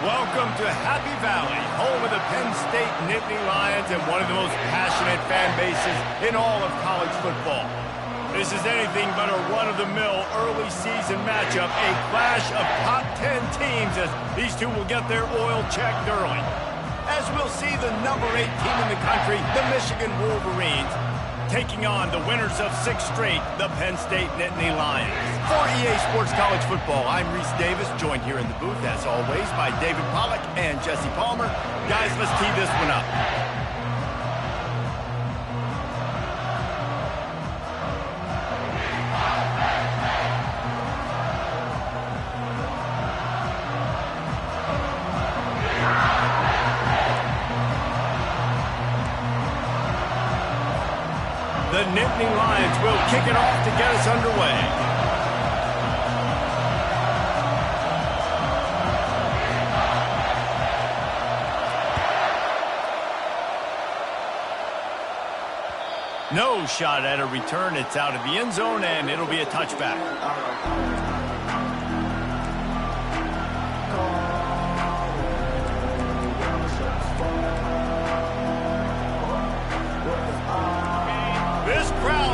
Welcome to Happy Valley, home of the Penn State Nittany Lions and one of the most passionate fan bases in all of college football. This is anything but a run-of-the-mill early season matchup, a clash of top 10 teams as these two will get their oil checked early. As we'll see the number 8 team in the country, the Michigan Wolverines, taking on the winners of 6 straight, the Penn State Nittany Lions. For EA Sports College Football, I'm Reese Davis, joined here in the booth, as always, by David Pollack and Jesse Palmer. Guys, let's tee this one up. The Nittany Lions will kick it off to get us underway. No shot at a return. It's out of the end zone, and it'll be a touchback.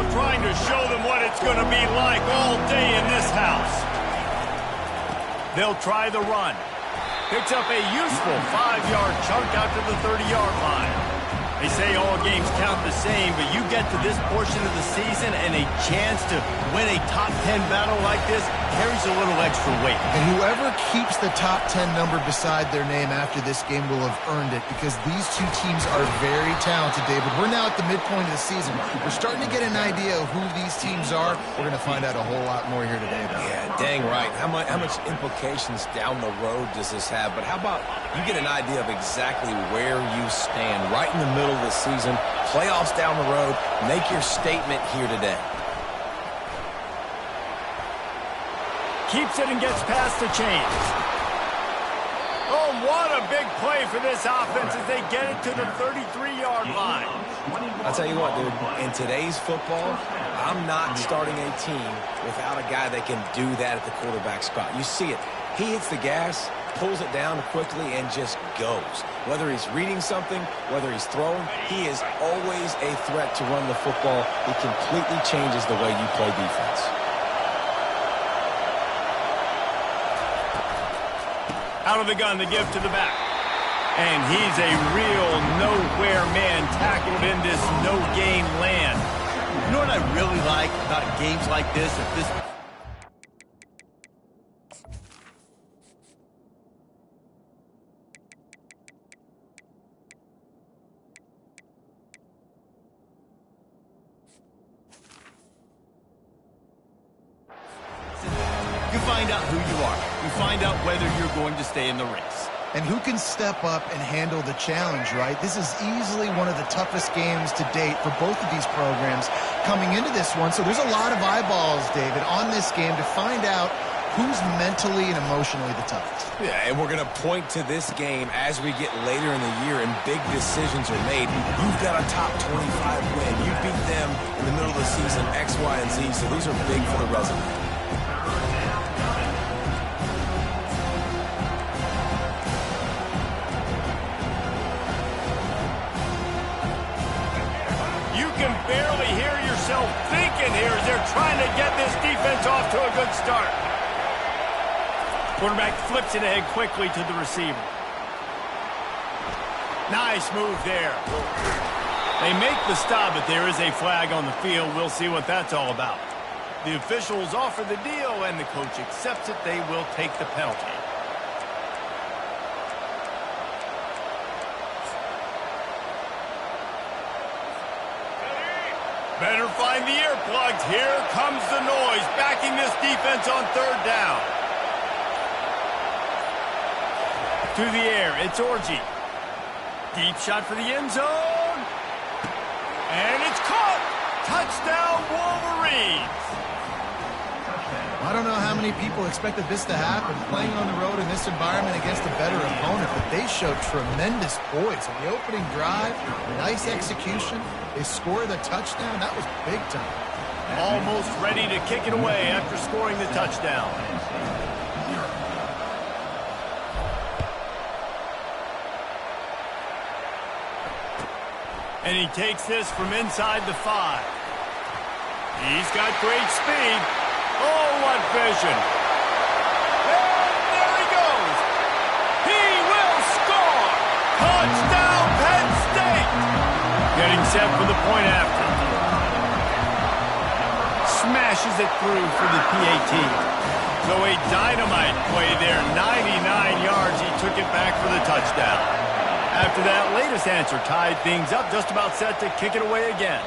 Trying to show them what it's going to be like all day in this house. They'll try the run. Picks up a useful 5-yard chunk out to the 30-yard line. They say all games count the same, but you get to this portion of the season and a chance to win a top 10 battle like this carries a little extra weight. And whoever keeps the top 10 number beside their name after this game will have earned it, because these two teams are very talented, David. We're now at the midpoint of the season. We're starting to get an idea of who these teams are. We're going to find out a whole lot more here today, though. Yeah, dang right. How much implications down the road does this have? But how about you get an idea of exactly where you stand right in the middle of the season, playoffs down the road, make your statement here today. Keeps it and gets past the chains. Oh, what a big play for this offense as they get it to the 33-yard line. I'll tell you what, dude, in today's football, I'm not starting a team without a guy that can do that at the quarterback spot. You see it. He hits the gas, pulls it down quickly, and just goes. Whether he's reading something, whether he's throwing, he is always a threat to run the football. It completely changes the way you play defense. Out of the gun to give to the back. And he's a real nowhere man tackled in this no-gain land. You know what I really like about games like this? You find out who you are. You find out whether you're going to stay in the race. And who can step up and handle the challenge, right? This is easily one of the toughest games to date for both of these programs coming into this one. So there's a lot of eyeballs, David, on this game to find out who's mentally and emotionally the toughest. Yeah, and we're going to point to this game as we get later in the year and big decisions are made. You've got a top 25 win. You beat them in the middle of the season, X, Y, and Z. So these are big for the resume. Barely hear yourself thinking here as they're trying to get this defense off to a good start. Quarterback flips it ahead quickly to the receiver. Nice move there. They make the stop, but there is a flag on the field. We'll see what that's all about. The officials offer the deal, and the coach accepts it. They will take the penalty. Better find the earplugs. Here comes the noise, backing this defense on 3rd down. To the air, it's Orji. Deep shot for the end zone. And it's caught. Touchdown, Wolverines. I don't know how many people expected this to happen, playing on the road in this environment against a better opponent, but they showed tremendous poise on the opening drive. Nice execution. They scored the touchdown. That was big time. Almost ready to kick it away after scoring the touchdown. And he takes this from inside the 5. He's got great speed. Oh, what vision. And there he goes. He will score. Touchdown, Penn State. Getting set for the point after. Smashes it through for the PAT. So a dynamite play there. 99 yards. He took it back for the touchdown. After that latest answer tied things up, just about set to kick it away again.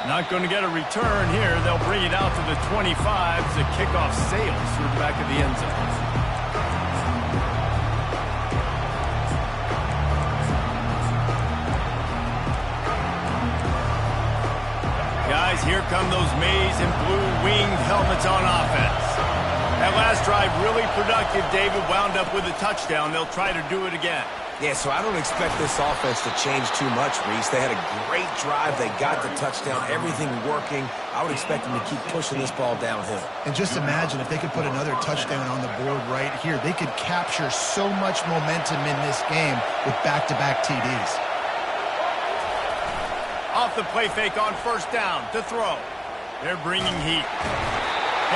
Not going to get a return here. They'll bring it out to the 25 as the kickoff sails through the back of the end zone. Guys, here come those maize and blue winged helmets on offense. That last drive really productive. David wound up with a touchdown. They'll try to do it again. Yeah, so I don't expect this offense to change too much, Reese. They had a great drive. They got the touchdown, everything working. I would expect them to keep pushing this ball downhill. And just imagine if they could put another touchdown on the board right here. They could capture so much momentum in this game with back-to-back TDs. Off the play fake on first down to throw. They're bringing heat.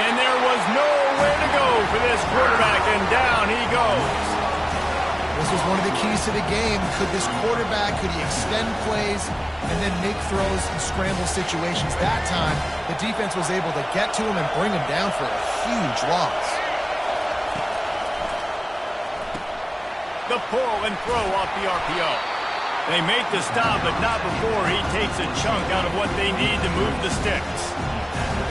And there was nowhere to go for this quarterback, and down he goes. This was one of the keys to the game. Could this quarterback, could he extend plays and then make throws in scramble situations? That time, the defense was able to get to him and bring him down for a huge loss. The pull and throw off the RPO. They make the stop, but not before he takes a chunk out of what they need to move the sticks.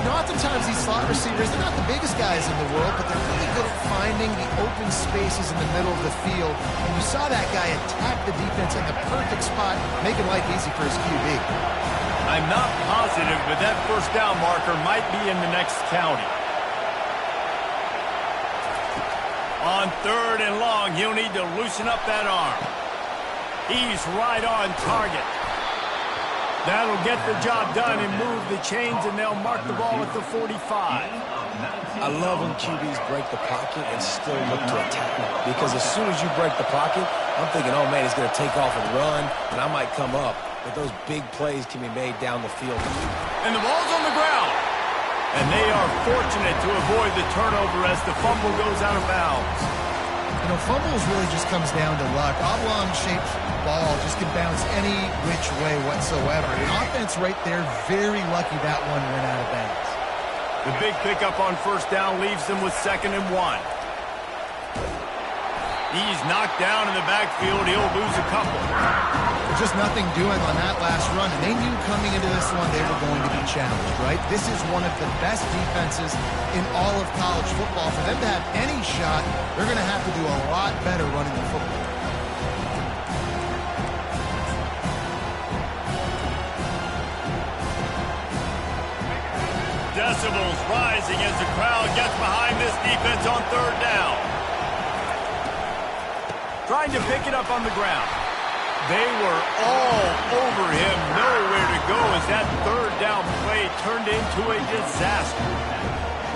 You know, oftentimes these slot receivers, they're not the biggest guys in the world, but they're really good at finding the open spaces in the middle of the field. And you saw that guy attack the defense in the perfect spot, making life easy for his QB. I'm not positive, but that first down marker might be in the next county. On third and long, he'll need to loosen up that arm. He's right on target. That'll get the job done and move the chains, and they'll mark the ball at the 45. I love when QBs break the pocket and still look to attack. Because as soon as you break the pocket, I'm thinking, oh, man, he's going to take off and run, and I might come up. But those big plays can be made down the field. And the ball's on the ground. And they are fortunate to avoid the turnover as the fumble goes out of bounds. You know, fumbles really just comes down to luck. Oblong-shaped ball just can bounce any which way whatsoever. The offense right there, very lucky that one went out of bounds. The big pickup on first down leaves them with 2nd and 1. He's knocked down in the backfield. He'll lose a couple. Just nothing doing on that last run, and they knew coming into this one they were going to be challenged, right? This is one of the best defenses in all of college football. For them to have any shot, they're going to have to do a lot better running the football. Decibels rising as the crowd gets behind this defense on third down. Trying to pick it up on the ground. They were all over him, nowhere to go as that third down play turned into a disaster.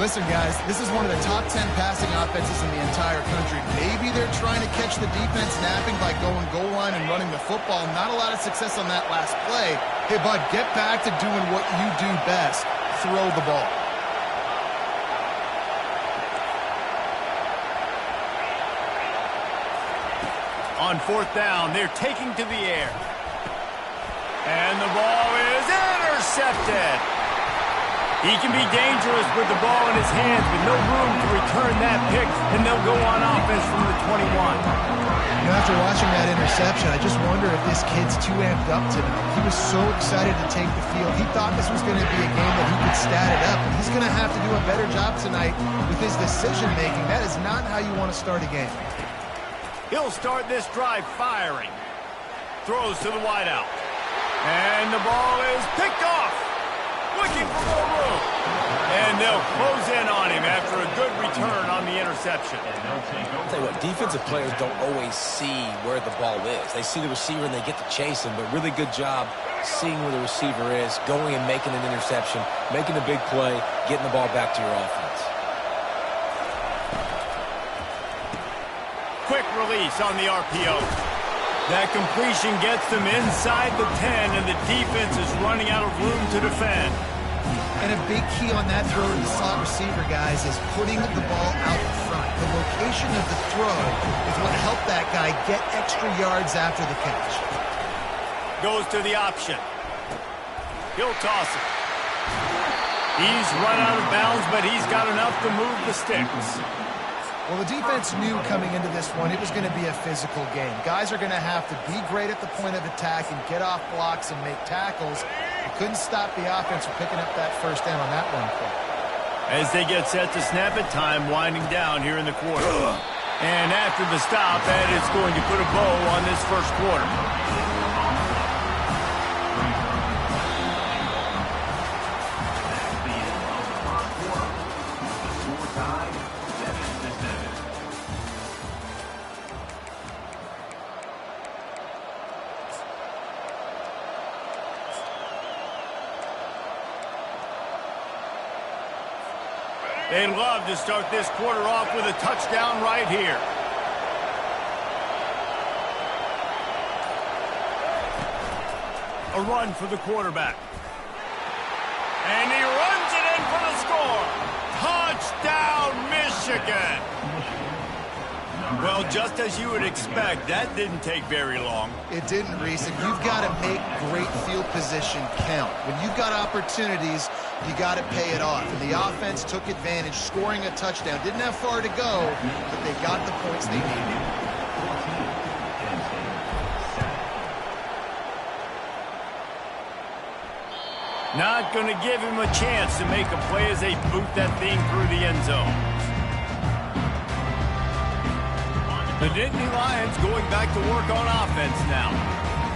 Listen, guys, this is one of the top 10 passing offenses in the entire country. Maybe they're trying to catch the defense napping by going goal line and running the football. Not a lot of success on that last play. Hey, bud, get back to doing what you do best. Throw the ball. On fourth down, they're taking to the air. And the ball is intercepted. He can be dangerous with the ball in his hands, but no room to return that pick, and they'll go on offense from the 21. You know, after watching that interception, I just wonder if this kid's too amped up tonight. He was so excited to take the field. He thought this was going to be a game that he could stat it up, and he's going to have to do a better job tonight with his decision-making. That is not how you want to start a game. He'll start this drive firing. Throws to the wideout. And the ball is picked off. Looking for more room. And they'll close in on him after a good return on the interception. I'll tell you what, defensive players don't always see where the ball is. They see the receiver and they get to chase him, but really good job seeing where the receiver is, going and making an interception, making a big play, getting the ball back to your offense. Quick release on the RPO. That completion gets them inside the 10, and the defense is running out of room to defend. And a big key on that throw to the slot receiver, guys, is putting the ball out in front. The location of the throw is what helped that guy get extra yards after the catch. Goes to the option. He'll toss it. He's run out of bounds, but he's got enough to move the sticks. Well, the defense knew coming into this one it was going to be a physical game. Guys are going to have to be great at the point of attack and get off blocks and make tackles. They couldn't stop the offense from picking up that first down on that one play. As they get set to snap it, time winding down here in the quarter. And after the stop, that is going to put a bow on this first quarter. They'd love to start this quarter off with a touchdown right here. A run for the quarterback. And he runs it in for the score. Touchdown, Michigan. Well, just as you would expect, that didn't take very long. It didn't, Reese, and you've got to make great field position count. When you've got opportunities, you got to pay it off. And the offense took advantage, scoring a touchdown. Didn't have far to go, but they got the points they needed. Not going to give him a chance to make a play as they boot that thing through the end zone. The Nittany Lions going back to work on offense now.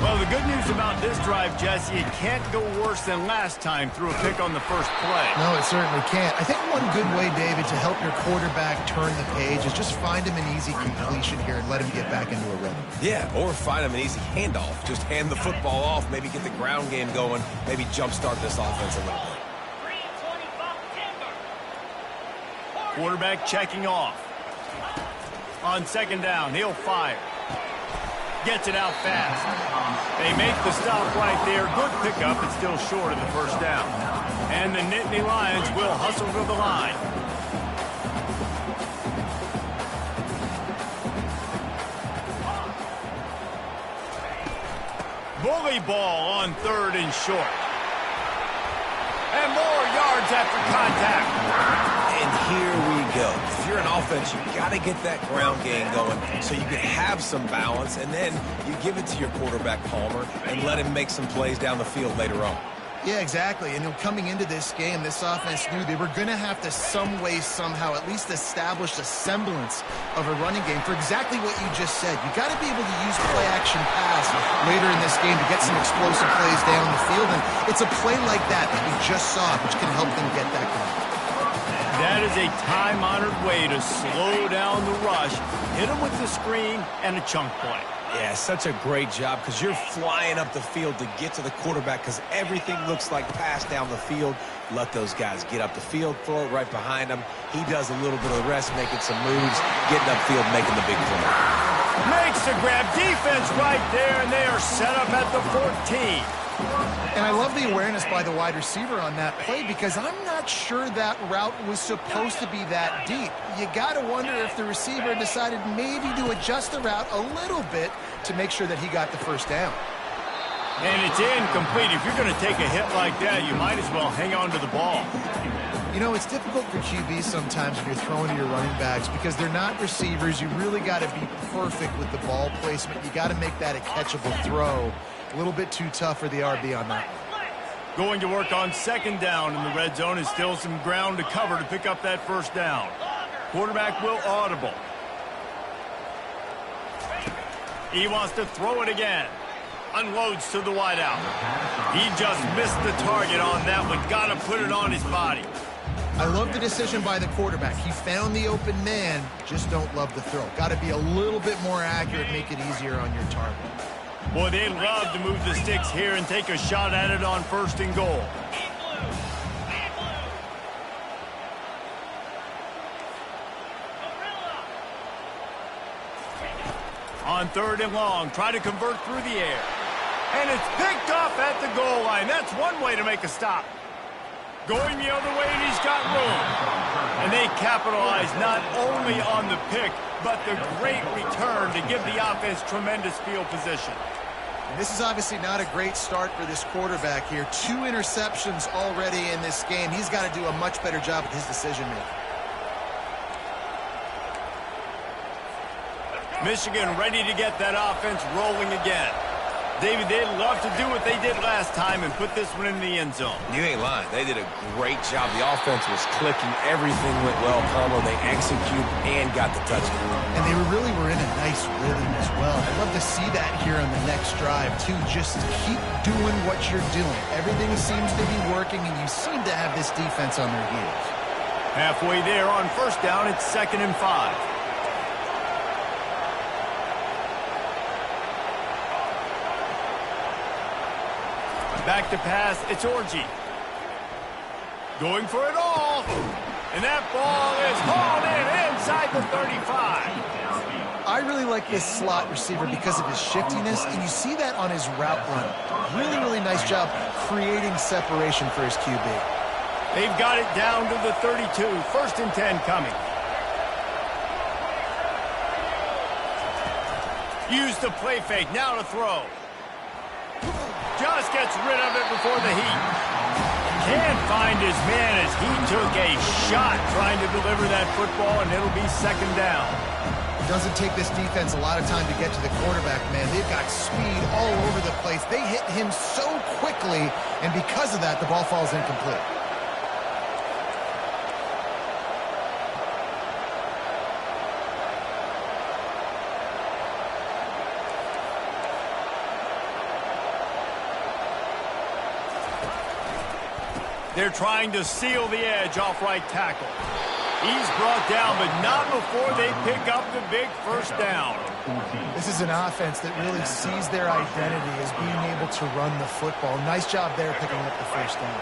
Well, the good news about this drive, Jesse, it can't go worse than last time through a pick on the first play. No, it certainly can't. I think one good way, David, to help your quarterback turn the page is just find him an easy completion here and let him get back into a rhythm. Yeah, or find him an easy handoff. Just hand the football off, maybe get the ground game going, maybe jumpstart this offense a little bit. Quarterback checking off. On second down, he'll fire. Gets it out fast. They make the stop right there. Good pickup, but still short of the first down. And the Nittany Lions will hustle to the line. Bully ball on third and short. And more yards after contact. And here we go. If you're an offense, you got to get that ground game going so you can have some balance, and then you give it to your quarterback, Palmer, and let him make some plays down the field later on. Yeah, exactly. And coming into this game, this offense knew they were going to have to some way, somehow, at least establish a semblance of a running game for exactly what you just said. You got to be able to use play-action pass later in this game to get some explosive plays down the field. And it's a play like that we just saw, which can help them get that going. That is a time-honored way to slow down the rush, hit them with the screen, and a chunk play. Yeah, such a great job because you're flying up the field to get to the quarterback because everything looks like pass down the field. Let those guys get up the field, throw it right behind him. He does a little bit of the rest, making some moves, getting upfield, making the big play. Makes the grab, defense right there, and they are set up at the 14. And I love the awareness by the wide receiver on that play because I'm not sure that route was supposed to be that deep. You got to wonder if the receiver decided maybe to adjust the route a little bit to make sure that he got the first down. And it's incomplete. If you're going to take a hit like that, you might as well hang on to the ball. You know, it's difficult for QBs sometimes when you're throwing to your running backs because they're not receivers. You really got to be perfect with the ball placement. You got to make that a catchable throw. A little bit too tough for the RB on that. Going to work on second down in the red zone is still some ground to cover to pick up that first down. Quarterback will audible. He wants to throw it again. Unloads to the wideout. He just missed the target on that one. Got to put it on his body. I love the decision by the quarterback. He found the open man, just don't love the throw. Got to be a little bit more accurate, make it easier on your target. Boy, they'd love to move the sticks here and take a shot at it on first and goal. On 3rd and long, try to convert through the air. And it's picked off at the goal line. That's one way to make a stop. Going the other way, and he's got room. And they capitalize not only on the pick, but the great return to give the offense tremendous field position. And this is obviously not a great start for this quarterback here. 2 interceptions already in this game. He's got to do a much better job with his decision-making. Michigan ready to get that offense rolling again. David, they'd love to do what they did last time and put this one in the end zone. You ain't lying. They did a great job. The offense was clicking. Everything went well. Carlo, they executed and got the touchdown. And they really were in a nice rhythm as well. I'd love to see that here on the next drive, too. Just keep doing what you're doing. Everything seems to be working, and you seem to have this defense on their heels. Halfway there on 1st down, it's 2nd and 5. Back to pass, it's Orji. Going for it all. And that ball is hauled in inside the 35. I really like this slot receiver because of his shiftiness, and you see that on his route run. Really, really nice job creating separation for his QB. They've got it down to the 32. 1st and 10 coming. Use the play fake, now to throw. Just gets rid of it before the heat. Can't find his man as he took a shot trying to deliver that football, and it'll be 2nd down. It doesn't take this defense a lot of time to get to the quarterback, man. They've got speed all over the place. They hit him so quickly, and because of that, the ball falls incomplete. They're trying to seal the edge off right tackle. He's brought down, but not before they pick up the big 1st down. This is an offense that really sees their identity as being able to run the football. Nice job there picking up the 1st down.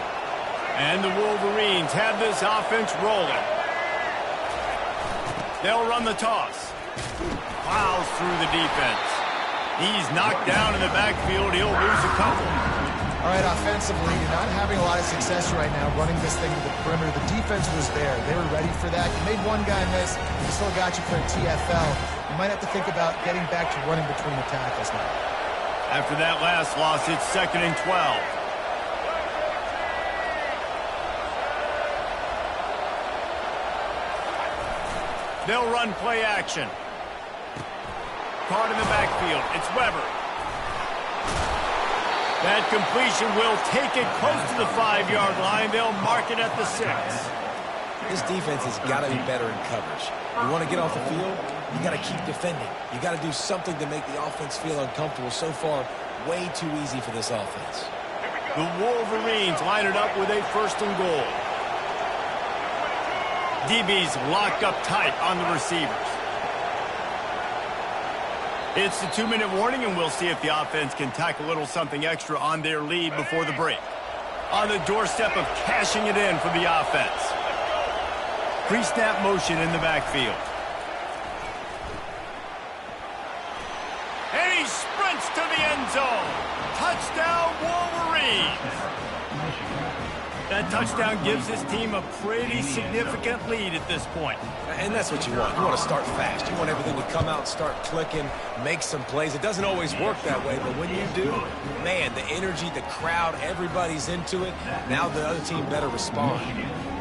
And the Wolverines have this offense rolling. They'll run the toss. Plows through the defense. He's knocked down in the backfield. He'll lose a couple. All right, offensively, you're not having a lot of success right now running this thing to the perimeter. The defense was there. They were ready for that. You made one guy miss. You still got you for a TFL. You might have to think about getting back to running between the tackles now. After that last loss, it's 2nd and 12. They'll run play action. Caught in the backfield. It's Weber. That completion will take it close to the 5-yard line. They'll mark it at the 6. This defense has got to be better in coverage. You want to get off the field, you got to keep defending. You got to do something to make the offense feel uncomfortable. So far, way too easy for this offense. The Wolverines line it up with a 1st and goal. DB's locked up tight on the receivers. It's the 2-minute warning, and we'll see if the offense can tack a little something extra on their lead before the break. On the doorstep of cashing it in for the offense. Pre-snap motion in the backfield. And he sprints to the end zone. Touchdown, Wolverines. That touchdown gives his team a pretty significant lead at this point. And that's what you want. You want to start fast. You want everything to come out, start clicking, make some plays. It doesn't always work that way, but when you do, man, the energy, the crowd, everybody's into it. Now the other team better respond.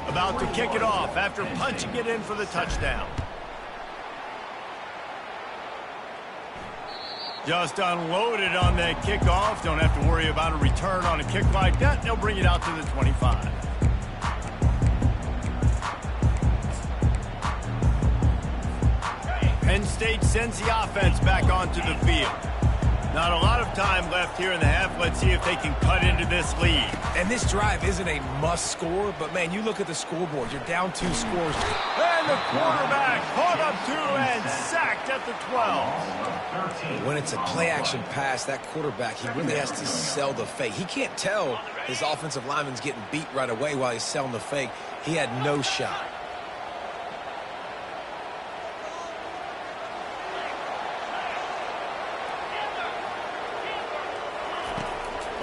About to kick it off after punching it in for the touchdown. Just unloaded on that kickoff. Don't have to worry about a return on a kick like that. They'll bring it out to the 25. Penn State sends the offense back onto the field. Not a lot of time left here in the half. Let's see if they can cut into this lead. And this drive isn't a must score, but man, you look at the scoreboard. You're down 2 scores. And the quarterback caught up 2 and sacked at the 12. When it's a play-action pass, that quarterback, he really has to sell the fake. He can't tell his offensive lineman's getting beat right away while he's selling the fake. He had no shot.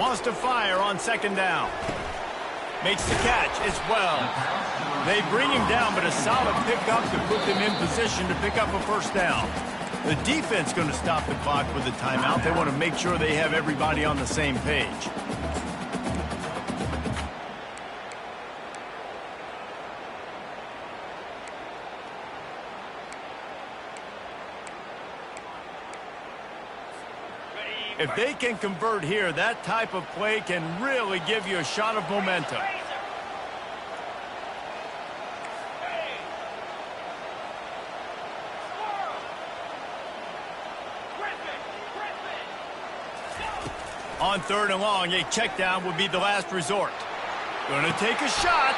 Wants to fire on second down. Makes the catch as well. They bring him down, but a solid pickup to put them in position to pick up a first down. The defense going to stop the clock with a timeout. They want to make sure they have everybody on the same page. If they can convert here, that type of play can really give you a shot of momentum. On third and long, a check down would be the last resort. Going to take a shot.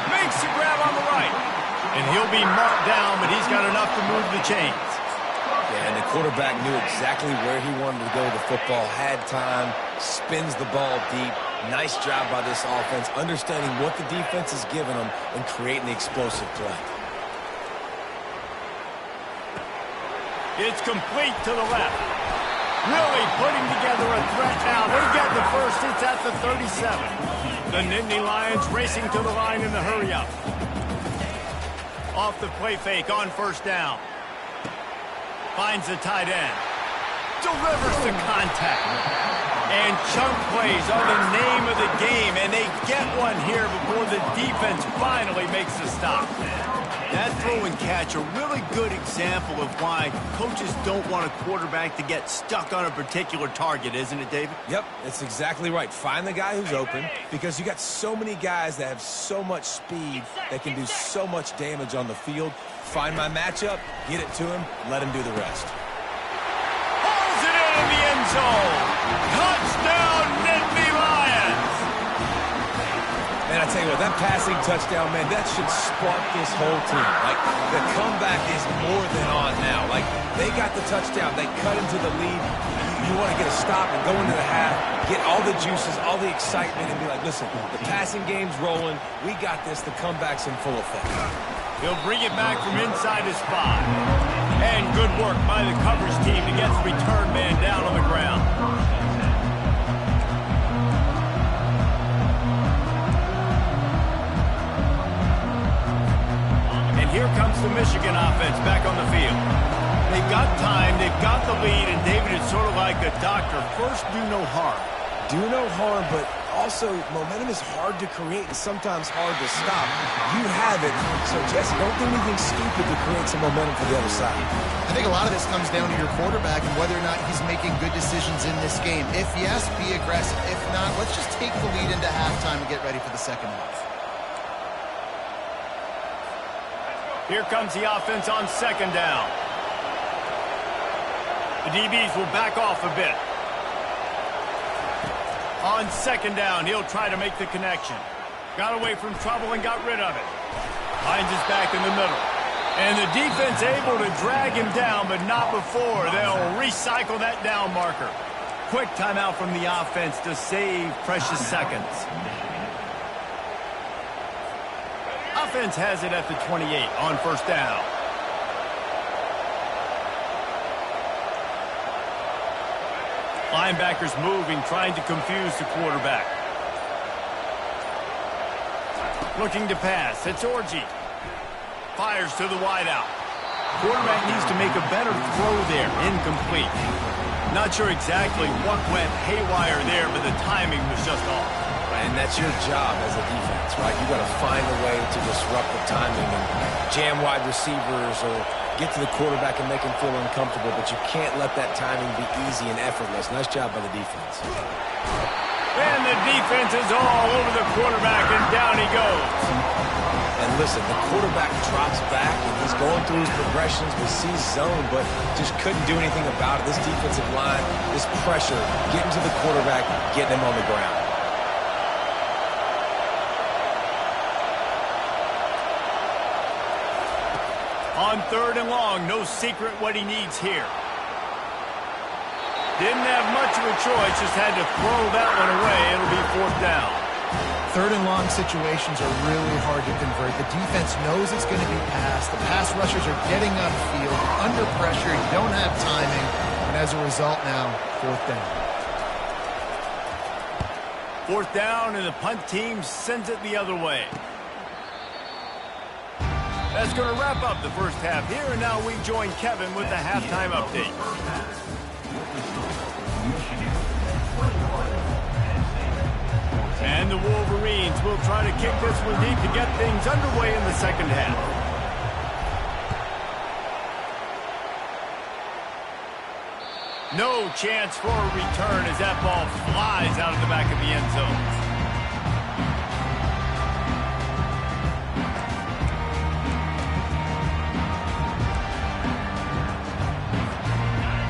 Makes the grab on the right. And he'll be marked down, but he's got enough to move the chains. Yeah, and the quarterback knew exactly where he wanted to go with the football, had time, spins the ball deep. Nice job by this offense, understanding what the defense is giving them and creating the explosive play. It's complete to the left. Really putting together a threat now. They get the first. It's at the 37. The Nittany Lions racing to the line in the hurry-up. Off the play fake on first down. Finds the tight end. Delivers the contact. And chunk plays are the name of the game, and they get one here before the defense finally makes the stop. That throw and catch, a really good example of why coaches don't want a quarterback to get stuck on a particular target, isn't it, David? Yep, that's exactly right. Find the guy who's open, because you got so many guys that have so much speed that can do so much damage on the field. Find my matchup, get it to him, let him do the rest. Pulls it in the end zone. Touchdown, Nittany Lions. Man, I tell you what, that passing touchdown, man, that should spark this whole team. Like, the comeback is more than on now. Like, they got the touchdown. They cut into the lead. You want to get a stop and go into the half, get all the juices, all the excitement, and be like, listen, the passing game's rolling. We got this. The comeback's in full effect. He'll bring it back from inside his spot. And good work by the coverage team to get the return man down on the ground. And here comes the Michigan offense back on the field. They've got time, they've got the lead, and David is sort of like a doctor. First, do no harm. Do no harm, but also momentum is hard to create and sometimes hard to stop. You have it, so Jesse, don't do anything stupid to create some momentum for the other side. I think a lot of this comes down to your quarterback and whether or not he's making good decisions in this game. If yes, be aggressive. If not, let's just take the lead into halftime and get ready for the second half. Here comes the offense on second down. The DBs will back off a bit. On second down, he'll try to make the connection. Got away from trouble and got rid of it. Finds his back in the middle. And the defense able to drag him down, but not before. They'll recycle that down marker. Quick timeout from the offense to save precious seconds. Offense has it at the 28 on first down. Linebackers moving, trying to confuse the quarterback. Looking to pass. It's Orji. Fires to the wideout. Quarterback needs to make a better throw there. Incomplete. Not sure exactly what went haywire there, but the timing was just off. And that's your job as a defense, right? You got to find a way to disrupt the timing and jam wide receivers or get to the quarterback and make him feel uncomfortable, but you can't let that timing be easy and effortless. Nice job by the defense. And the defense is all over the quarterback, and down he goes. And listen, the quarterback drops back, and he's going through his progressions. We see zone, but just couldn't do anything about it. This defensive line, this pressure, getting to the quarterback, getting him on the ground. On third and long, no secret what he needs here. Didn't have much of a choice, just had to throw that one away. It'll be fourth down. Third and long situations are really hard to convert. The defense knows it's going to be passed. The pass rushers are getting upfield, under pressure, you don't have timing, and as a result now, fourth down. Fourth down, and the punt team sends it the other way. That's going to wrap up the first half here, and now we join Kevin with the halftime update. And the Wolverines will try to kick this one deep to get things underway in the second half. No chance for a return as that ball flies out of the back of the end zone.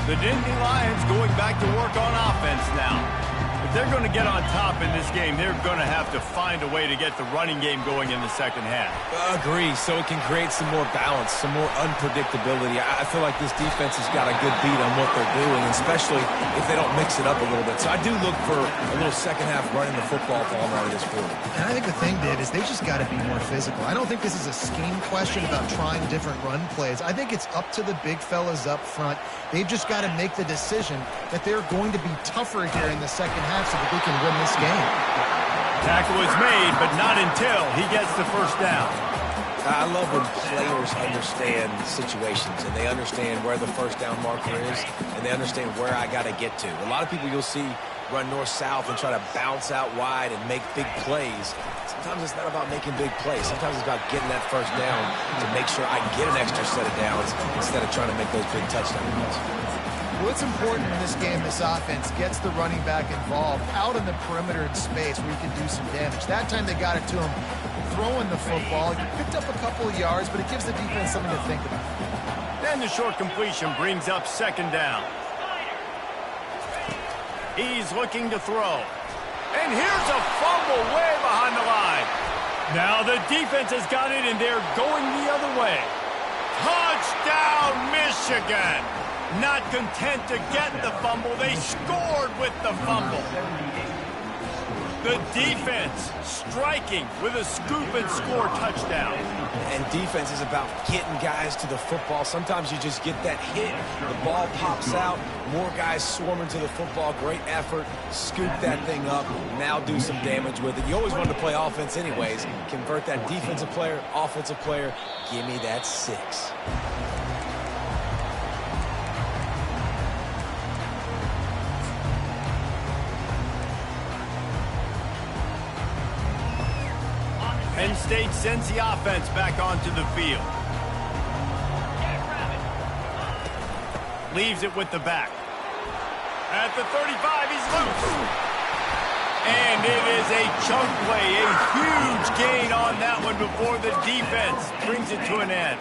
The Nittany Lions going back to work on offense now. If they're going to get on top in this game, they're going to have to find a way to get the running game going in the second half. Agree, so it can create some more balance, some more unpredictability. I feel like this defense has got a good beat on what they're doing, especially if they don't mix it up a little bit. So I do look for a little second half running the football ball out of this quarter. And I think the thing, Dave, is they just got to be more physical. I don't think this is a scheme question about trying different run plays. I think it's up to the big fellas up front. They've just got to make the decision that they're going to be tougher here in the second half so that they can win this game. Tackle is made, but not until he gets the first down. I love when players understand situations and they understand where the first down marker is and they understand where I got to get to. A lot of people you'll see run north-south and try to bounce out wide and make big plays. Sometimes it's not about making big plays. Sometimes it's about getting that first down to make sure I get an extra set of downs instead of trying to make those big touchdown runs. What's important in this game, this offense gets the running back involved out in the perimeter in space where he can do some damage. That time they got it to him throwing the football. He picked up a couple of yards, but it gives the defense something to think about. Then the short completion brings up second down. He's looking to throw. And here's a fumble way behind the line. Now the defense has got it, and they're going the other way. Touchdown, Michigan! Not content to get the fumble, they scored with the fumble. The defense striking with a scoop and score touchdown. And defense is about getting guys to the football. Sometimes you just get that hit, the ball pops out, more guys swarming to the football. Great effort, scoop that thing up, now do some damage with it. You always wanted to play offense anyways. Convert that defensive player, offensive player, give me that 6. Penn State sends the offense back onto the field. Leaves it with the back. At the 35, he's loose. And it is a chunk play, a huge gain on that one before the defense brings it to an end.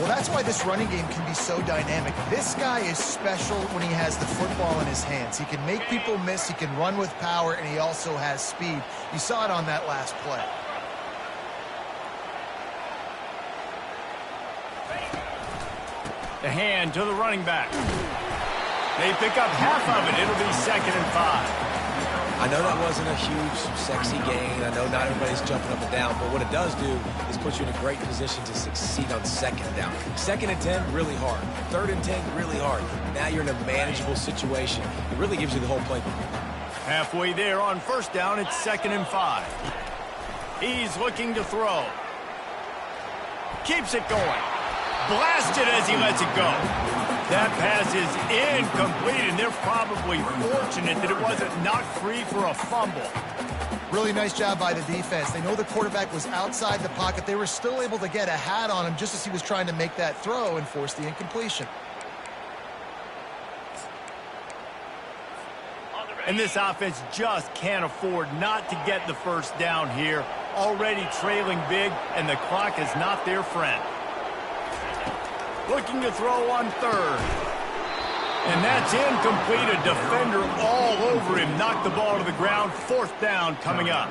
Well, that's why this running game can be so dynamic. This guy is special when he has the football in his hands. He can make people miss, he can run with power, and he also has speed. You saw it on that last play. The hand to the running back. They pick up half of it. It'll be 2nd and 5. I know that wasn't a huge, sexy gain. I know not everybody's jumping up and down, but what it does do is put you in a great position to succeed on 2nd down. 2nd and 10, really hard. 3rd and 10, really hard. Now you're in a manageable situation. It really gives you the whole playbook. Halfway there on 1st down, it's 2nd and 5. He's looking to throw. Keeps it going. Blasted as he lets it go. That pass is incomplete, and they're probably fortunate that it wasn't knocked free for a fumble. Really nice job by the defense. They know the quarterback was outside the pocket. They were still able to get a hat on him just as he was trying to make that throw and force the incompletion. And this offense just can't afford not to get the first down here. Already trailing big, and the clock is not their friend. Looking to throw on 3rd. And that's incomplete. A defender all over him. Knocked the ball to the ground. 4th down coming up.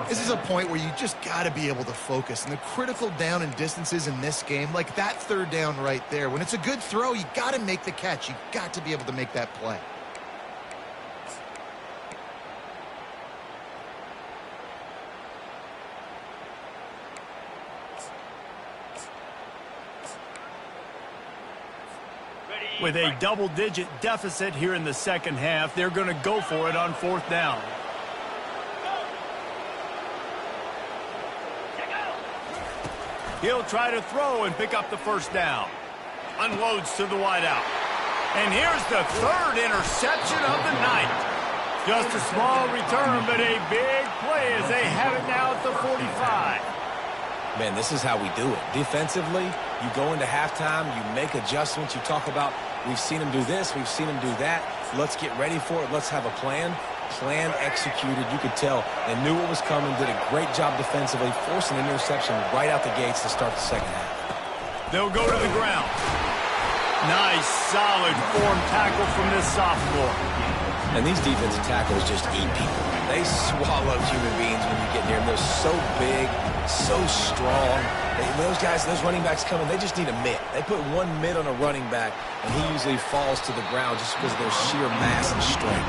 This is a point where you just got to be able to focus. And the critical down and distances in this game, like that 3rd down right there, when it's a good throw, you got to make the catch. You got to be able to make that play. With a double-digit deficit here in the second half, they're going to go for it on 4th down. He'll try to throw and pick up the first down. Unloads to the wideout. And here's the third interception of the night. Just a small return, but a big play as they have it now at the 45. Man, this is how we do it. Defensively, you go into halftime, you make adjustments. You talk about, we've seen them do this, we've seen them do that. Let's get ready for it. Let's have a plan. Plan executed. You could tell they knew what was coming, did a great job defensively, forcing an interception right out the gates to start the second half. They'll go to the ground. Nice, solid form tackle from this sophomore. And these defensive tackles just eat people. They swallow human beings when you get near them. They're so big, so strong. Those guys, those running backs coming, they just need a mitt. They put one mitt on a running back, and he usually falls to the ground just because of their sheer mass and strength.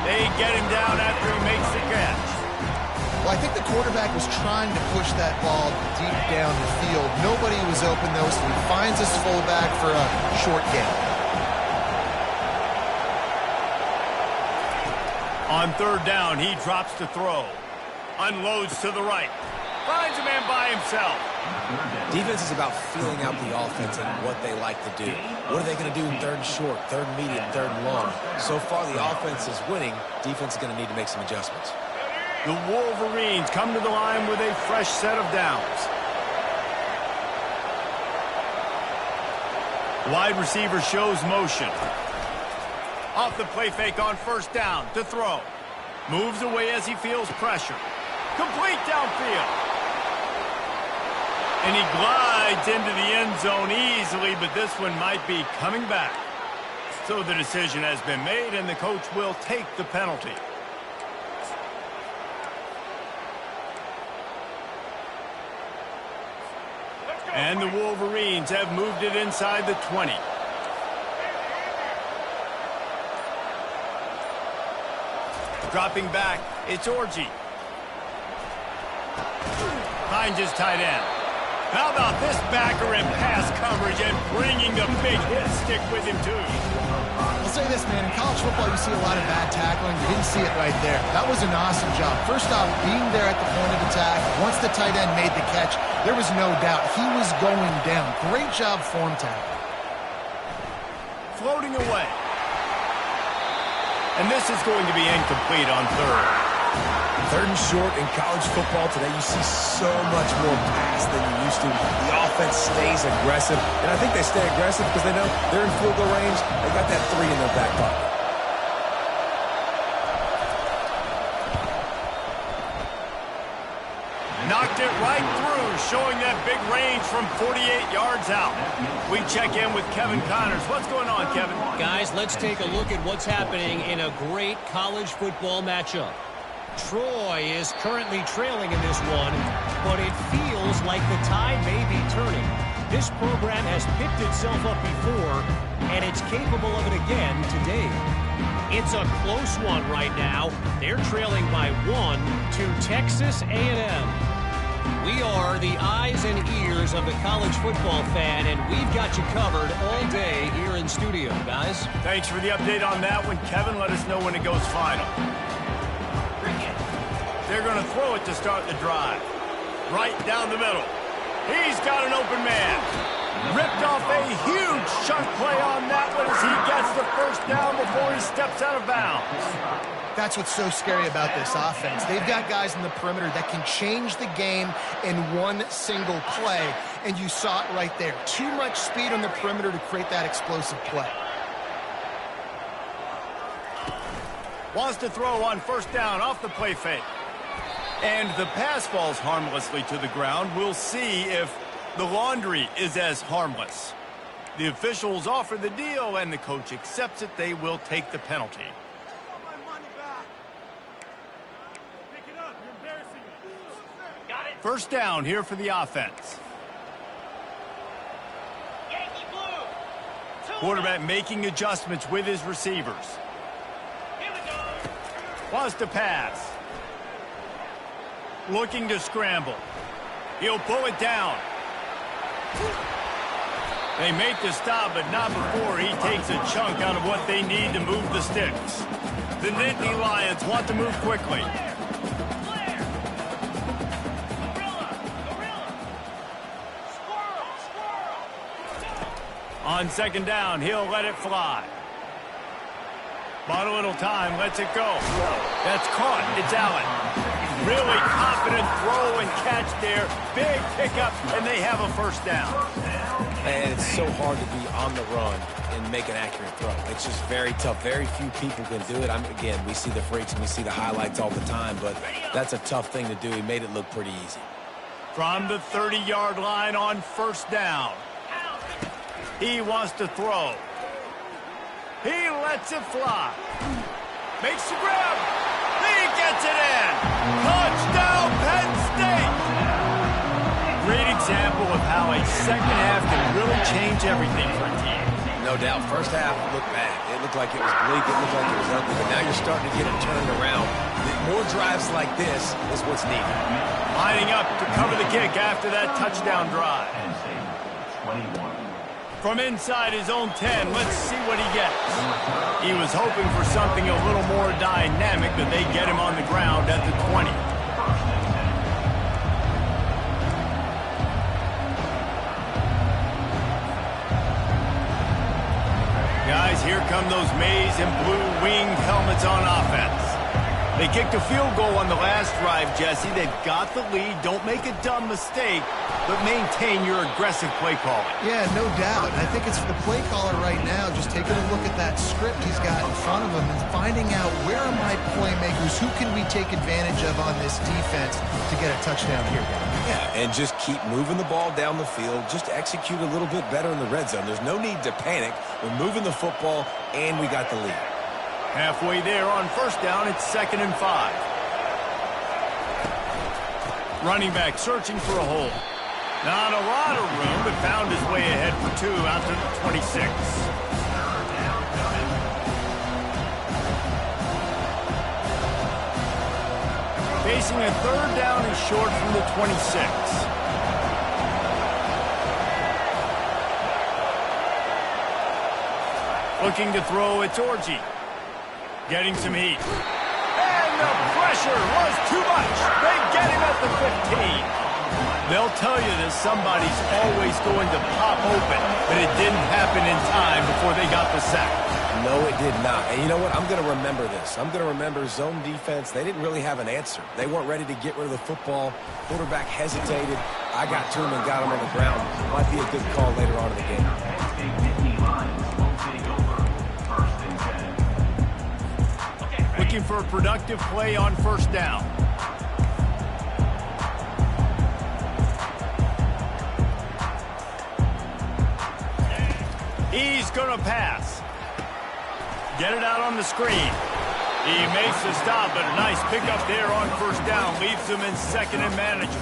They get him down after he makes the catch. Well, I think the quarterback was trying to push that ball deep down the field. Nobody was open, though, so he finds his fullback for a short gain. On third down, he drops to throw. Unloads to the right. Finds a man by himself. Defense is about feeling out the offense and what they like to do. What are they going to do in third and short, third and medium, third and long? So far, the offense is winning. Defense is going to need to make some adjustments. The Wolverines come to the line with a fresh set of downs. Wide receiver shows motion. Off the play fake on first down to throw. Moves away as he feels pressure. Complete downfield. And he glides into the end zone easily, but this one might be coming back. So the decision has been made, and the coach will take the penalty. And the Wolverines have moved it inside the 20. Dropping back, it's Orji. Finds his tight end. How about this backer in pass coverage and bringing the big hit stick with him, too? I'll say this, man. In college football, you see a lot of bad tackling. You didn't see it right there. That was an awesome job. First off, being there at the point of attack. Once the tight end made the catch, there was no doubt he was going down. Great job form tackle. Floating away. And this is going to be incomplete on third. Third and short in college football today, you see so much more pass than you used to. The offense stays aggressive, and I think they stay aggressive because they know they're in field goal range. They got that 3 in their back pocket. Knocked it right through, showing that big range from 48 yards out. We check in with Kevin Connors. What's going on, Kevin? Guys, let's take a look at what's happening in a great college football matchup. Troy is currently trailing in this one, but it feels like the tide may be turning. This program has picked itself up before, and it's capable of it again today. It's a close one right now. They're trailing by 1 to Texas A&M. We are the eyes and ears of the college football fan, and we've got you covered all day here in studio, guys. Thanks for the update on that one, Kevin. Let us know when it goes final. They're going to throw it to start the drive. Right down the middle. He's got an open man. Ripped off a huge chunk play on that one as he gets the first down before he steps out of bounds. That's what's so scary about this offense. They've got guys in the perimeter that can change the game in one single play, and you saw it right there. Too much speed on the perimeter to create that explosive play. Wants to throw on first down off the play fake. And the pass falls harmlessly to the ground. We'll see if the laundry is as harmless. The officials offer the deal, and the coach accepts it. They will take the penalty. First down here for the offense. Quarterback making adjustments with his receivers. Wants to pass. Looking to scramble. He'll pull it down. They make the stop, but not before he takes a chunk out of what they need to move the sticks. The Nittany Lions want to move quickly. On second down, he'll let it fly. Bought a little time, lets it go. That's caught. It's Allen. Really confident throw and catch there. Big pickup, and they have a first down. And it's so hard to be on the run and make an accurate throw. It's just very tough. Very few people can do it. Again, we see the freaks and we see the highlights all the time, but that's a tough thing to do. He made it look pretty easy. From the 30-yard line on first down. He wants to throw. He lets it fly. Makes the grab. He gets it in. Touchdown, Penn State. Great example of how a second half can really change everything for a team. No doubt. First half looked bad. It looked like it was bleak. It looked like it was ugly. But now you're starting to get it turned around. More drives like this is what's needed. Lining up to cover the kick after that touchdown drive. From inside his own 10, let's see what he gets. He was hoping for something a little more dynamic, but they get him on the ground at the 20. Guys, here come those maize and blue winged helmets on offense. They kicked a field goal on the last drive, Jesse. They've got the lead. Don't make a dumb mistake, but maintain your aggressive play calling. Yeah, no doubt. I think it's for the play caller right now, just taking a look at that script he's got in front of him and finding out where are my playmakers, who can we take advantage of on this defense to get a touchdown here, guys. Yeah, and just keep moving the ball down the field. Just execute a little bit better in the red zone. There's no need to panic. We're moving the football, and we got the lead. Halfway there on first down, it's 2nd and 5. Running back searching for a hole. Not a lot of room, but found his way ahead for 2 out to the 26. Facing a 3rd down and short from the 26. Looking to throw, it's Orji. Getting some heat. And the pressure was too much. They get him at the 15. They'll tell you that somebody's always going to pop open, but it didn't happen in time before they got the sack. No, it did not. And you know what? I'm going to remember this. I'm going to remember zone defense. They didn't really have an answer. They weren't ready to get rid of the football. Quarterback hesitated. I got to him and got him on the ground. Might be a good call later on in the game. Looking for a productive play on first down. He's going to pass. Get it out on the screen. He makes the stop, but a nice pickup there on first down. Leaves him in 2nd and manageable.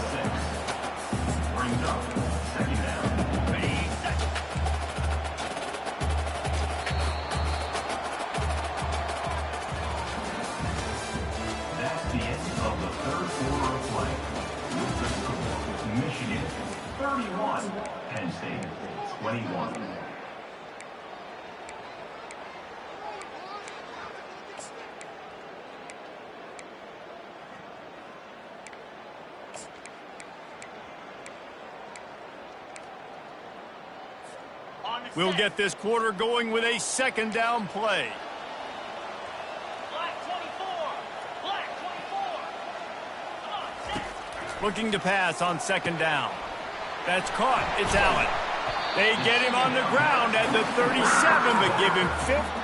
That's the end of the 3rd quarter of play. Michigan 31, Penn State 21. We'll get this quarter going with a 2nd down play. Black 24. Black 24. Come on, set. Looking to pass on 2nd down. That's caught. It's Allen. They get him on the ground at the 37, but give him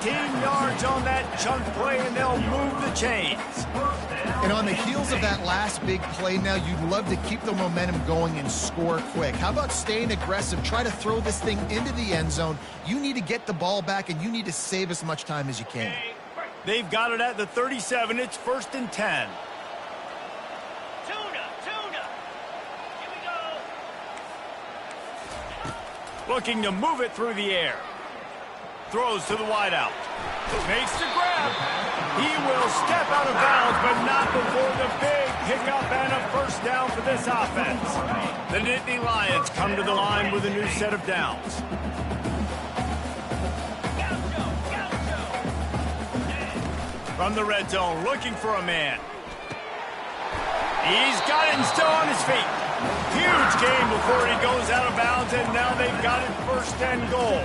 15 yards on that chunk play, and they'll move the chains. And on the heels of that last big play now, you'd love to keep the momentum going and score quick. How about staying aggressive? Try to throw this thing into the end zone. You need to get the ball back, and you need to save as much time as you can. They've got it at the 37. It's 1st and 10. Tuna. Here we go. Looking to move it through the air. Throws to the wideout. Makes the grab. He will step out of bounds, but not before the big pickup and a first down for this offense. The Nittany Lions come to the line with a new set of downs. From the red zone, looking for a man. He's got it and still on his feet. Huge gain before he goes out of bounds, and now they've got it first and goal.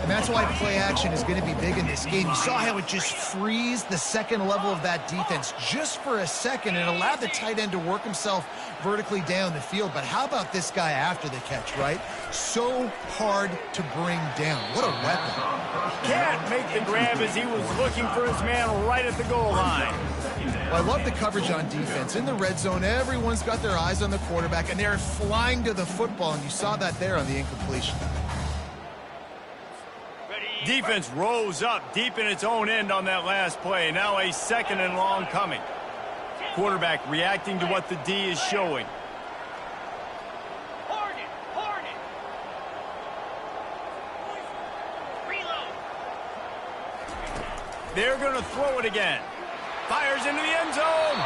And that's why play action is going to be big in this game. You saw how it just freezed the second level of that defense just for a second and allowed the tight end to work himself vertically down the field. But how about this guy after the catch, right? So hard to bring down. What a weapon. Can't make the grab as he was looking for his man right at the goal line. Well, I love the coverage on defense. In the red zone, everyone's got their eyes on the quarterback, and they're flying to the football, and you saw that there on the incompletion. Defense rose up deep in its own end on that last play. Now a second and long coming. Quarterback reacting to what the D is showing. Hornet. Reload. They're going to throw it again. Fires into the end zone.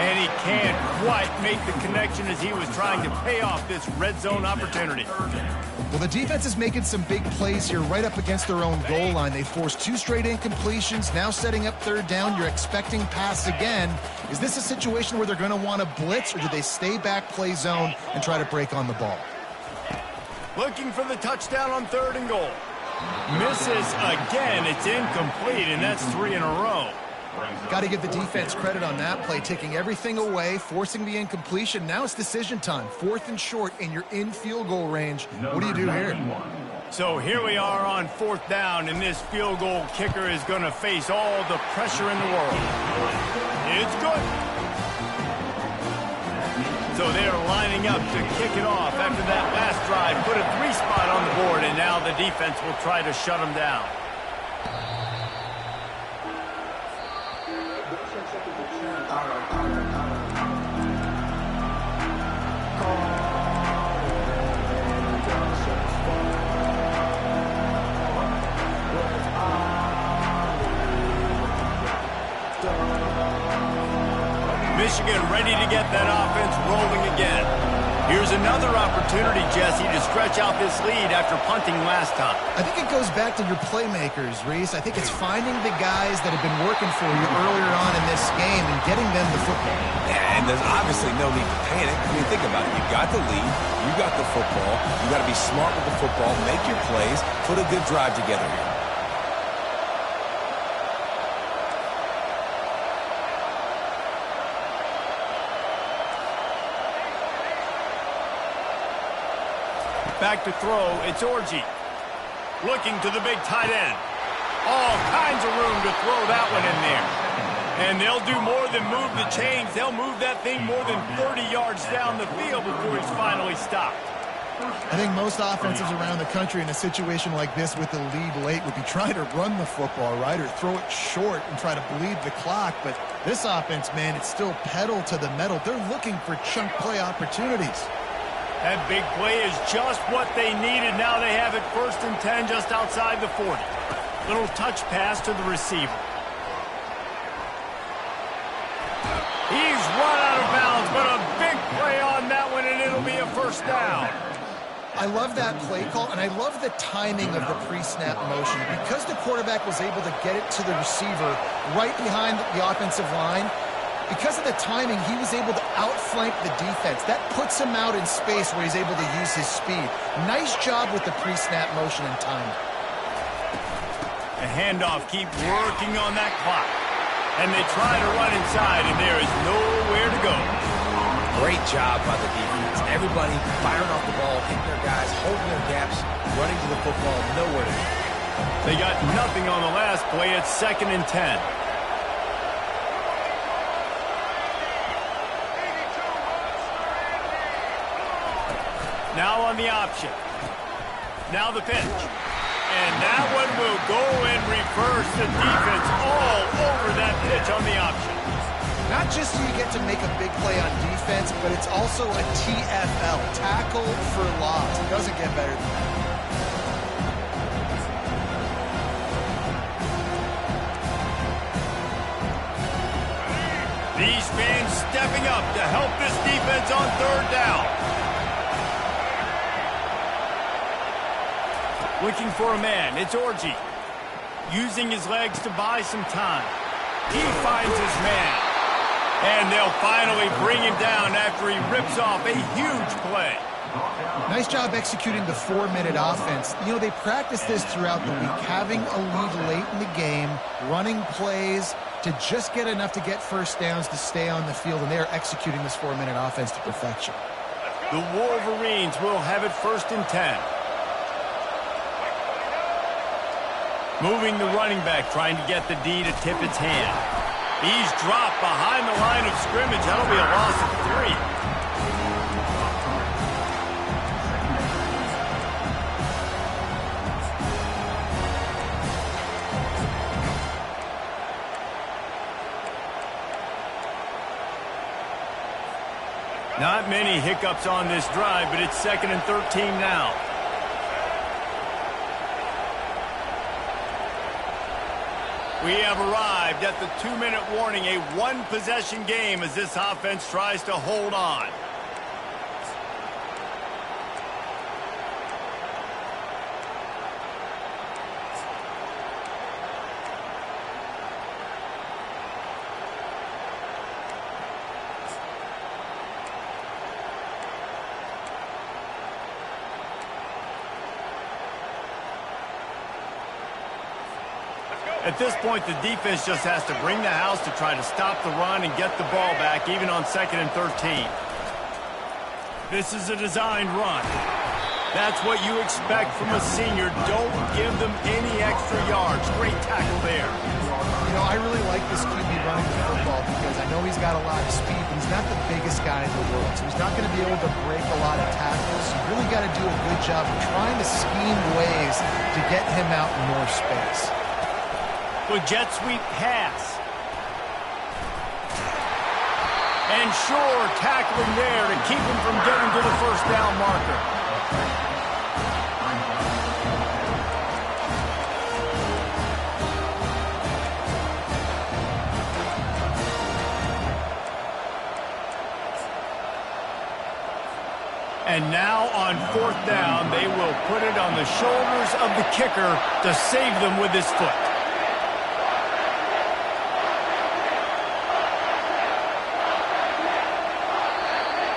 And he can't quite make the connection as he was trying to pay off this red zone opportunity. Well, the defense is making some big plays here right up against their own goal line. They forced 2 straight incompletions, now setting up third down. You're expecting pass again. Is this a situation where they're going to want to blitz, or do they stay back, play zone, and try to break on the ball? Looking for the touchdown on third and goal. Misses again. It's incomplete, and that's 3 in a row. Got to give the defense credit on that play, taking everything away, forcing the incompletion. Now it's decision time. 4th and short, and you're in field goal range. What do you do here? So here we are on 4th down, and this field goal kicker is going to face all the pressure in the world. It's good. So they're lining up to kick it off after that last drive. Put a 3-spot on the board, and now the defense will try to shut them down. Michigan ready to get that offense rolling again. Here's another opportunity, Jesse, to stretch out this lead after punting last time. I think it goes back to your playmakers, Reese. I think it's finding the guys that have been working for you earlier on in this game and getting them the football. Yeah, and there's obviously no need to panic. I mean, think about it. You got the lead. You got the football. You got to be smart with the football, make your plays, put a good drive together here. Back to throw, it's Orji. Looking to the big tight end. All kinds of room to throw that one in there. And they'll do more than move the chains. They'll move that thing more than 30 yards down the field before he's finally stopped. I think most offenses around the country in a situation like this with the lead late would be trying to run the football, right, or throw it short and try to bleed the clock. But this offense, man, it's still pedal to the metal. They're looking for chunk play opportunities. That big play is just what they needed. Now they have it 1st and 10 just outside the 40. Little touch pass to the receiver. He's run out of bounds, but a big play on that one, and it'll be a 1st down. I love that play call, and I love the timing of the pre-snap motion. Because the quarterback was able to get it to the receiver right behind the offensive line, because of the timing, he was able to outflank the defense. That puts him out in space where he's able to use his speed. Nice job with the pre-snap motion and timing. The handoff, keep working on that clock. And they try to run inside, and there is nowhere to go. Great job by the defense. Everybody firing off the ball, hitting their guys, holding their gaps, running to the football, nowhere to go. They got nothing on the last play. It's 2nd and 10. Now on the option. Now the pitch. And that one will go and reverse the defense all over that pitch on the option. Not just do you get to make a big play on defense, but it's also a TFL, tackle for loss. It doesn't get better than that. These fans stepping up to help this defense on 3rd down. Looking for a man, it's Orji. Using his legs to buy some time. He finds his man. And they'll finally bring him down after he rips off a huge play. Nice job executing the 4-minute offense. You know, they practice this throughout the week, having a lead late in the game, running plays to just get enough to get first downs to stay on the field, and they're executing this 4-minute offense to perfection. The Wolverines will have it 1st and 10. Moving the running back, trying to get the D to tip its hand. He's dropped behind the line of scrimmage. That'll be a loss of 3. Not many hiccups on this drive, but it's 2nd and 13 now. We have arrived at the 2-minute warning, a one-possession game as this offense tries to hold on. At this point, the defense just has to bring the house to try to stop the run and get the ball back, even on 2nd and 13. This is a designed run. That's what you expect from a senior. Don't give them any extra yards. Great tackle there. You know, I really like this QB running the football because I know he's got a lot of speed, but he's not the biggest guy in the world, so he's not going to be able to break a lot of tackles. You really got to do a good job of trying to scheme ways to get him out in more space. The jet sweep pass. And sure, tackling there to keep him from getting to the first down marker. And now on 4th down, they will put it on the shoulders of the kicker to save them with his foot.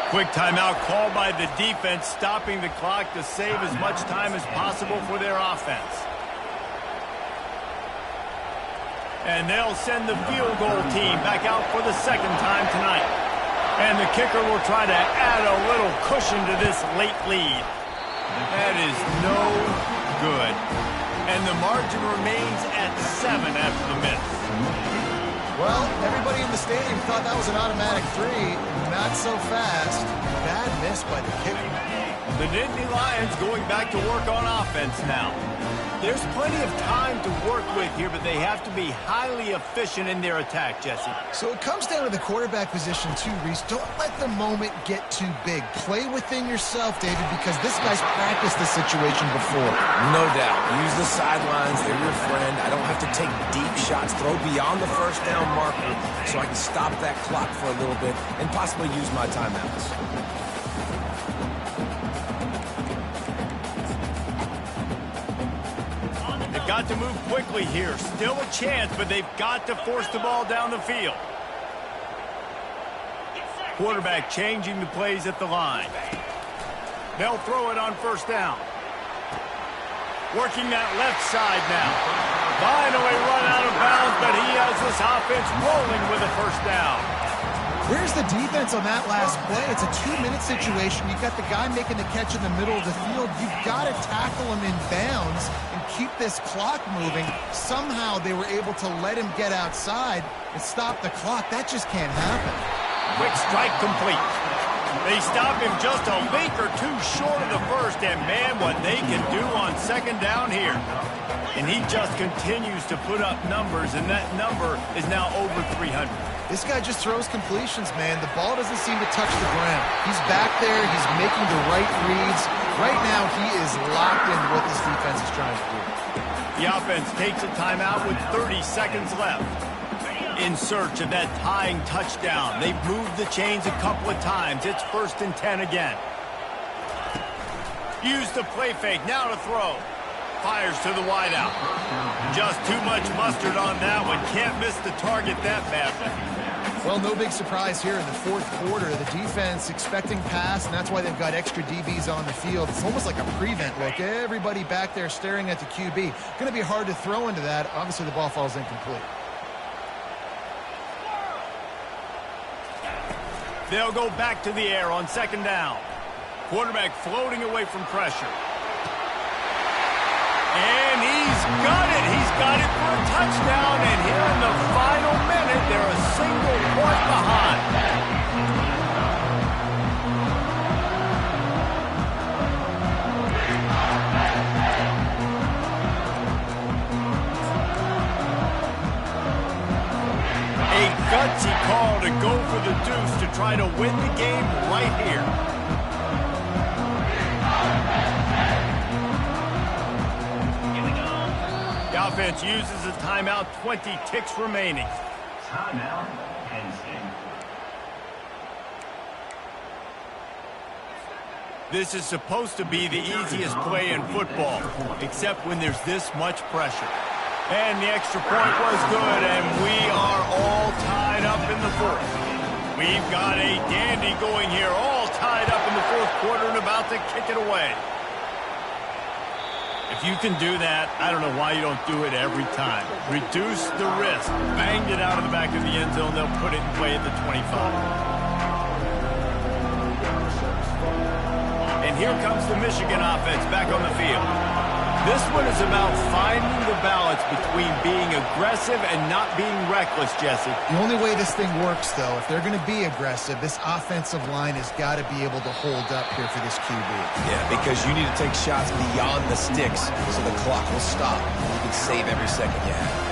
Quick timeout called by the defense, stopping the clock to save as much time as possible for their offense. And they'll send the field goal team back out for the 2nd time tonight. And the kicker will try to add a little cushion to this late lead. That is no good. And the margin remains at 7 after the miss. Well, everybody in the stadium thought that was an automatic 3. Not so fast. Bad miss by the kicker. The Nittany Lions going back to work on offense now. There's plenty of time to work with here, but they have to be highly efficient in their attack, Jesse. So it comes down to the quarterback position too, Reese. Don't let the moment get too big. Play within yourself, David, because this guy's practiced this situation before. No doubt. Use the sidelines. They're your friend. I don't have to take deep shots. Throw beyond the first down marker so I can stop that clock for a little bit and possibly use my timeouts. Got to move quickly here. Still a chance, but they've got to force the ball down the field. Quarterback changing the plays at the line. They'll throw it on 1st down. Working that left side now. Finally run out of bounds, but he has this offense rolling with a 1st down. Where's the defense on that last play? It's a 2-minute situation. You've got the guy making the catch in the middle of the field. You've got to tackle him in bounds and keep this clock moving. Somehow they were able to let him get outside and stop the clock. That just can't happen. Quick strike complete. They stop him just a leak or two short of the first, and man, what they can do on 2nd down here. And he just continues to put up numbers, and that number is now over 300. This guy just throws completions, man. The ball doesn't seem to touch the ground. He's back there. He's making the right reads. Right now, he is locked into what this defense is trying to do. The offense takes a timeout with 30 seconds left. In search of that tying touchdown. They've moved the chains a couple of times. It's 1st and 10 again. Use the play fake. Now to throw. Fires to the wideout. Just too much mustard on that one. Can't miss the target that badly. Well, no big surprise here in the fourth quarter. The defense expecting pass, and that's why they've got extra DBs on the field. It's almost like a prevent look. Everybody back there staring at the QB. Going to be hard to throw into that. Obviously, the ball falls incomplete. They'll go back to the air on second down. Quarterback floating away from pressure. And he's got it. He's got it for a touchdown. And here in the final minute, they're a single point behind. A gutsy call to go for the deuce to try to win the game right here. The offense uses a timeout, 20 ticks remaining. Timeout, Penn State. This is supposed to be the easiest play in football, except when there's this much pressure. And the extra point was good, and we are all tied up in the fourth. We've got a dandy going here, all tied up in the fourth quarter and about to kick it away. If you can do that, I don't know why you don't do it every time. Reduce the risk. Banged it out of the back of the end zone. They'll put it in play at the 25. And here comes the Michigan offense back on the field. This one is about finding the balance between being aggressive and not being reckless, Jesse. The only way this thing works, though, if they're going to be aggressive, this offensive line has got to be able to hold up here for this QB. Yeah, because you need to take shots beyond the sticks so the clock will stop. You can save every second you have.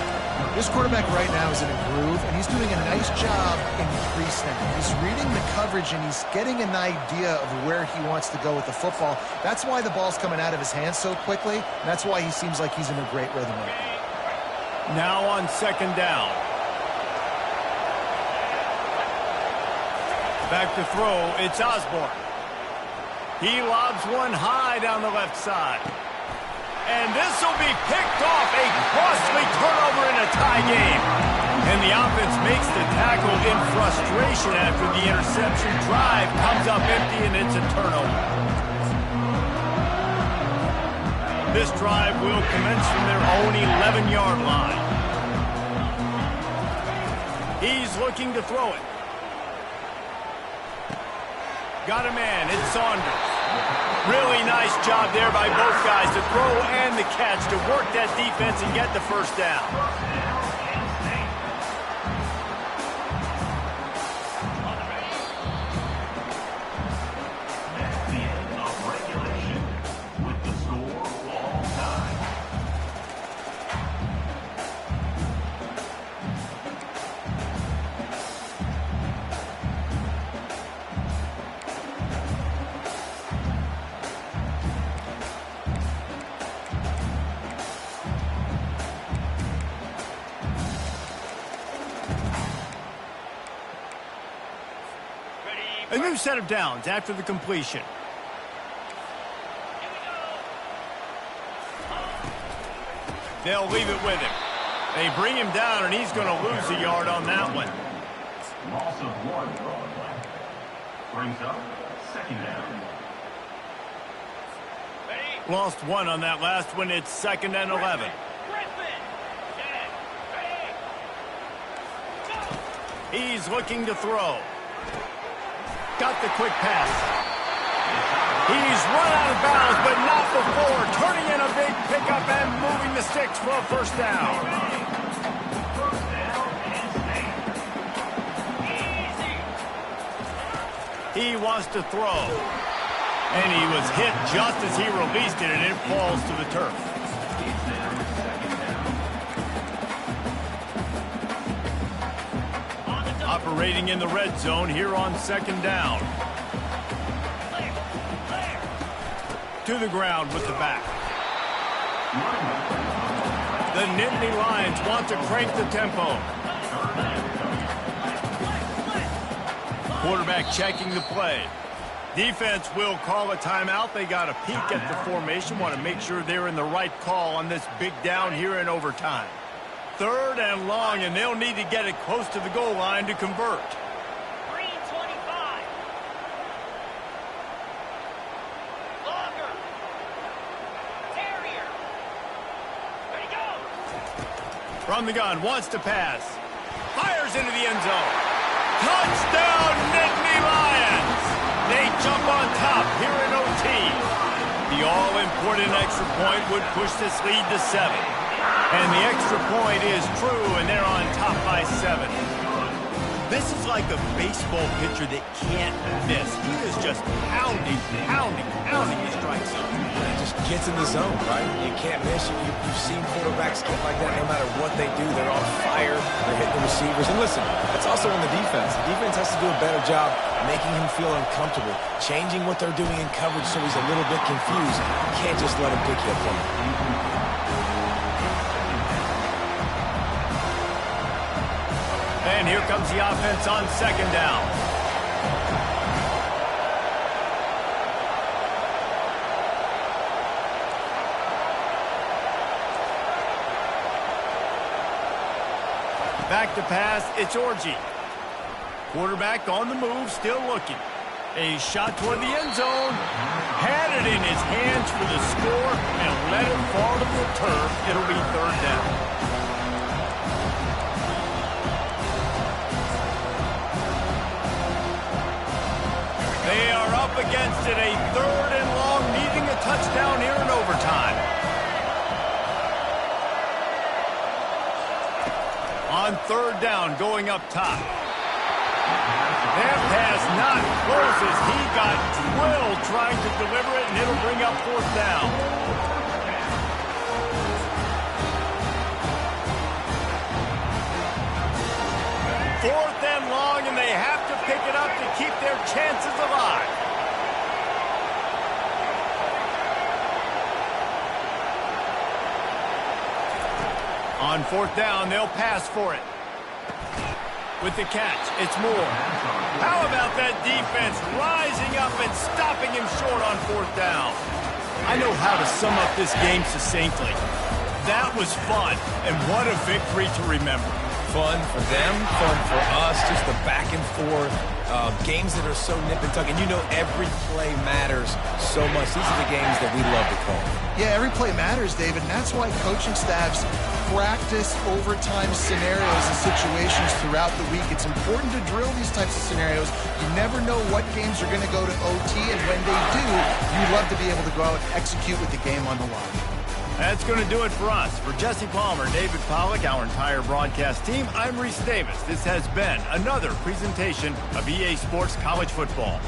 This quarterback right now is in a groove, and he's doing a nice job in pre-snap. He's reading the coverage, and he's getting an idea of where he wants to go with the football. That's why the ball's coming out of his hands so quickly, and that's why he seems like he's in a great rhythm right now. Now on second down. Back to throw, it's Osborne. He lobs one high down the left side. And this will be picked off, a costly turnover in a tie game. And the offense makes the tackle in frustration after the interception. Drive comes up empty, and it's a turnover. This drive will commence from their own 11-yard line. He's looking to throw it. Got a man, it's Saunders. Really nice job there by both guys to throw and the catch to work that defense and get the first down. That's the end of regulation with the score all time. A new set of downs after the completion. They'll leave it with him. They bring him down, and he's going to lose a yard on that one. Loss of 1 on play. Brings up second down. Lost 1 on that last one. It's 2nd and 11. He's looking to throw. Got the quick pass. He's run out of bounds, but not before. Turning in a big pickup and moving the sticks for a first down. He wants to throw. And he was hit just as he released it, and it falls to the turf. Operating in the red zone here on second down. To the ground with the back. The Nittany Lions want to crank the tempo. Quarterback checking the play. Defense will call a timeout. They got a peek at the formation. Want to make sure they're in the right call on this big down here in overtime. 3rd and long, and they'll need to get it close to the goal line to convert. Green 25. Longer. Terrier. There he goes. From the gun, wants to pass. Fires into the end zone. Touchdown, Nittany Lions! They jump on top here in OT. The all-important extra point would push this lead to 7. And the extra point is true, and they're on top by 7. This is like a baseball pitcher that can't miss. He is just pounding the strike zone. It just gets in the zone, right? You can't miss. You've seen quarterbacks get like that no matter what they do. They're on fire. They're hitting the receivers. And listen, that's also on the defense. The defense has to do a better job making him feel uncomfortable, changing what they're doing in coverage so he's a little bit confused. You can't just let him pick you apart. And here comes the offense on 2nd down. Back to pass, it's Orji. Quarterback on the move, still looking. A shot toward the end zone. Had it in his hands for the score and let it fall to the turf. It'll be 3rd down. They are up against it, a 3rd and long, needing a touchdown here in overtime. On 3rd down, going up top. That pass not closes. He got drilled trying to deliver it, and it'll bring up 4th down. Fourth and long, and they have to pick it up to keep their chances alive. On 4th down, they'll pass for it. With the catch, it's Moore. How about that defense rising up and stopping him short on 4th down? I know how to sum up this game succinctly. That was fun, and what a victory to remember. Fun for them, fun for us, just the back and forth, games that are so nip and tuck. And you know every play matters so much. These are the games that we love to call. Yeah, every play matters, David, and that's why coaching staffs practice overtime scenarios and situations throughout the week. It's important to drill these types of scenarios. You never know what games are going to go to OT, and when they do, you love to be able to go out and execute with the game on the line. That's going to do it for us. For Jesse Palmer, David Pollack, our entire broadcast team, I'm Reese Davis. This has been another presentation of EA Sports College Football.